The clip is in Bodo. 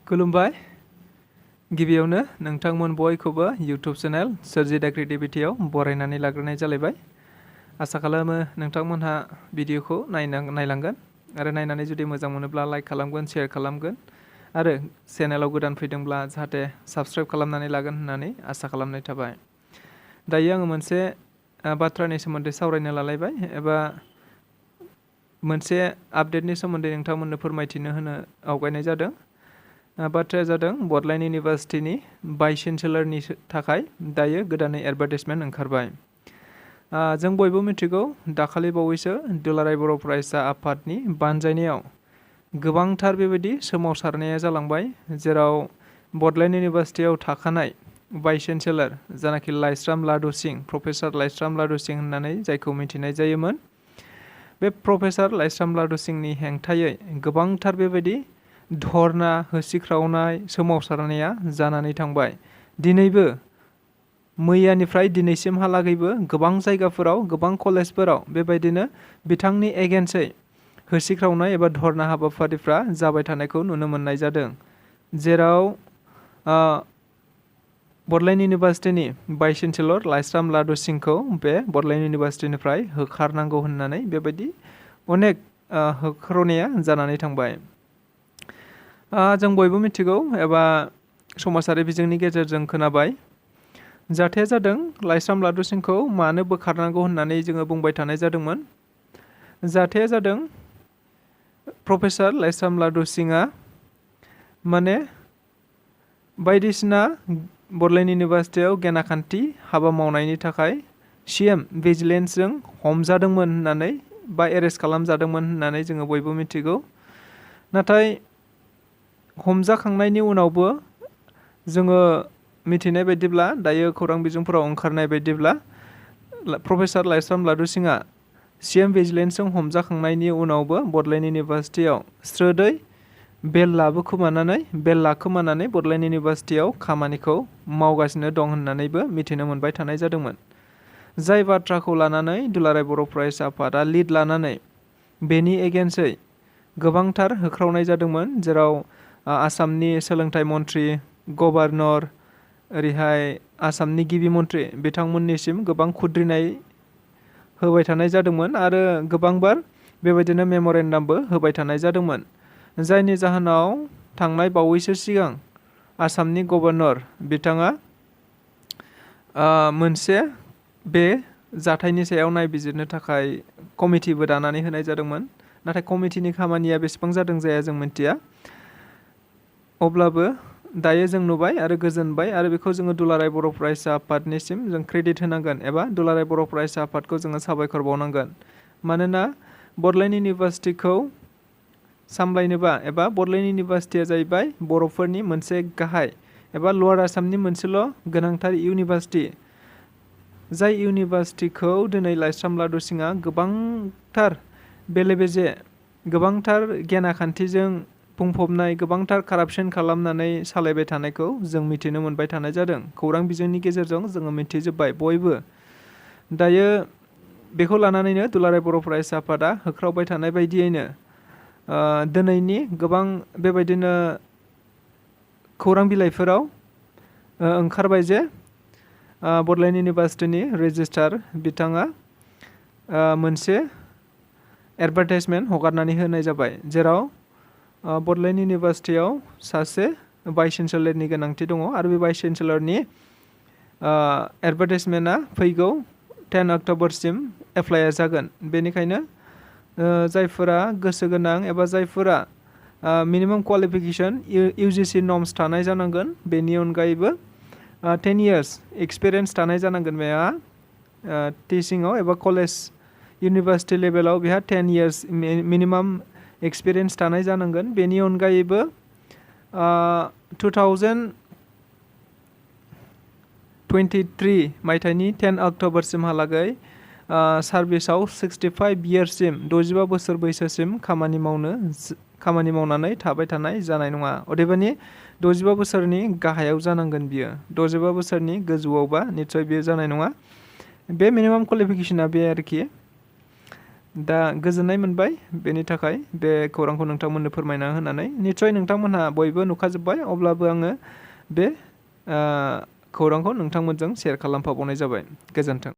खुलुमबाय गिबियावनो नोंथांमोन बयखौबो YouTube चेनेल स्वrji The Creativity आव बरायनानै लाग्रोनाय जालायबाय। आसा खालामो नोंथांमोनहा भिडिअखौ नायलांगोन आरो नायनानै जुदि मोजां मोनोब्ला लाइक खालामगोन, शेयार खालामगोन आरो चेनेलाव गोदान फैदोंब्ला जाहाथे साबस्क्राइब खालामनानै लागोन होननानै आसा खालामनाय थाबाय। दायो आङो मोनसे बाथ्रानि सोमोन्दै सावरायनो लालायबाय एबा मोनसे आपडेटनि सोमोन्दै नोंथांमोननो फोरमायथिनो होनो आवगायनाय जादों। बाथ्राया जादों बडलेण्ड इउनिभार्सिटिनि भाइस-chancellorनि थाखाय दायो गोदानै एडभार्टाइजमेन्ट ओंखारबाय। जों बयबो मिथिगौ दाखालि बावैसो दुलाराय बर' फरायसा आफादनि बानजायनायाव गोबांथार बेबायदि सोमावसारनाया जालांबाय, जेराव बडलेण्ड इउनिभार्सिटियाव थाखानाय भाइस-chancellor जानाखि लाइस्राम लादु सिं, प्रफेसर लाइस्राम लादु सिं होननानै जायखौ मिथिनाय जायोमोन, बे प्रफेसर लाइस्राम लादु सिंनि हेंथायै गोबांथार बेबायदि धरना, होसिख्रावनाय, सोमावसारनाया जानानै थांबाय। दिनैबो मैयानिफ्राय दिनैसिमहालागैबो गोबां जायगाफोराव, गोबां कलेजफोराव बेबायदिनो बिथांनि एगेन्स्टै होसिख्रावनाय एबा धरना हाबाफारिफ्रा जाबाय थानायखौ नुनो मोननाय जादों, जेराव बडलेण्ड इउनिभार्सिटिनि भाइस-chancellor लाइस्राम लादु सिंखौ बे बडलेण्ड इउनिभार्सिटिनिफ्राय होखारनांगौ होननानै बेबायदि अनेक होख्रावनाया जानानै थांबाय। जों बयबो मिथिगौ एबा समाजारि बिजोंनि गेजेरजों खोनाबाय, जाथाया जादों लाइस्राम लादु सिंखौ मानो बोखारनांगौ होननानै जोङो बुंबाय थानाय जादोंमोन। जाथाया जादों प्रफेसर लाइस्राम लादु सिंआ माने बायदिसिना बडलेण्ड इउनिभार्सिटियाव गेनाखान्थि हाबा मावनायनि थाखाय CM भिजिलेन्सजों हमजादोंमोन होननानै बा एरेस्ट खालामजादोंमोन होननानै जोङो बयबो मिथिगौ। नाथाय हमजाखांनायनि उनावबो जोङो मिथिनाय बायदिब्ला, दायो खौरां बिजोंफोराव ओंखारनाय बायदिब्ला, प्रफेसर लाइस्राम लादु सिंआ CM भिजिलेन्सजों हमजाखांनायनि उनावबो बडलेण्ड इउनिभार्सिटियाव स्रोदै बेल लाखोमानानै बडलेण्ड इउनिभार्सिटियाव खामानिखौ मावगासिनो दं होननानैबो मिथिनो मोनबाय थानाय जादोंमोन। जाय बाथ्राखौ लानानै दुलाराय बर' फरायसा आफादा लिड लानानै बेनि एगेन्स्टै गोबांथार होख्रावनाय जादोंमोन, जेराव आसामनि सोलोंथाइ मन्थ्रि, गभर्नर, ओरैहाय आसामनि गिबि मन्थ्रि बिथांमोननिसिम गोबां खुद्रिनाय होबाय थानाय जादोंमोन आरो गोबांबार बेबायदिनो मेम'रेन्डामबो होबाय थानाय जादोंमोन, जायनि जाहोनाव थांनाय बावैसो सिगां आसामनि गभर्नर बिथाङा मोनसे बे जाथायनि सायाव नायबिजिरनो थाखाय कमिटिबो दानानै होनाय जादोंमोन। नाथाय कमिटिनि खामानिया बेसेबां जादों जाया जों मिथिया। अब्लाबो दायो जों नुबाय आरो गोजोनबाय आरो बेखौ जोङो दुलाराय बर' फरायसा आफादनिसिम जों क्रेडिट होनांगोन एबा दुलाराय बर' फरायसा आफादखौ जोङो साबायखर बावनांगोन। मानोना बडलेण्ड इउनिभार्सिटिखौ सामलायनोबा एबा बडलेण्ड इउनिभार्सिटिया जाहैबाय बर'फोरनि मोनसे गाहाय एबा लवार आसामनि मोनसेल' गोनांथार इउनिभार्सिटि, जाय इउनिभार्सिटिखौ दिनै लाइस्राम लादु सिंआ गोबांथार बेले-बेजे, गोबांथार गेनाखान्थिजों बुंफबनाय, गोबांथार कारापसन खालामनानै सालायबाय थानायखौ जों मिथिनो मोनबाय थानाय जादों। खौरां बिजोंनि गेजेरजों जोङो मिथिजोब्बाय बयबो। दायो बेखौ लानानैनो दुलाराय बर' फरायसा आफादा होख्रावबाय थानाय बायदियैनो दिनैनि गोबां बेबायदिनो खौरां बिलाइफोराव ओंखारबाय जे बडलेण्ड इउनिभार्सिटिनि रेजिस्ट्रार बिथाङा मोनसे एडभार्टाइजमेन्ट हगारनानै होनाय जाबाय, जेराव बडलेण्ड इउनिभार्सिटियाव सासे भाइस-chancellorनि गोनांथि दङ आरो बे भाइस-chancellorनि एडभार्टाइजमेन्टआ फैगौ 10 अक्ट'बरसिम एप्लाइया जागोन। बेनिखायनो जायफोरा गोसो गोनां एबा जायफोरा मिनिमाम क्वालिफिकेसन UGC नर्म्स थानाय जानांगोन, बेनि अनगायैबो 10 years एक्सपिरियेन्स थानाय जानांगोन बेहा टिचिंआव एबा कलेज इउनिभार्सिटि लेभेलाव बेहा 10 years मिनिमाम एक्सपिरियेन्स थानाय जानांगोन। बेनि अनगायैबो 2023 मायथाइनि 10 अक्ट'बरसिमहालागै सार्भिसाव 65 yearsसिम 65 बोसोर बैसोसिम खामानि मावनानै थाबाय थानाय जानाय नङा। अदेबानि 65 बोसोरनि गाहायाव जानांगोन बियो, 65 बोसोरनि गोजौआवबा निस्सय बियो जानाय नङा। बे मिनिमाम क्वालिफिकेसना बे आरोखि। दा गोजोननाय मोनबाय बेनि थाखाय बे खौरांखौ नोंथांमोननो फोरमायना होनानै निस्सय नोंथांमोनहा बयबो नुखाजोब्बाय अब्लाबो आङो बे खौरांखौ नोंथांमोनजों शेयार खालामफाबावनाय जाबाय। गोजोन्थों।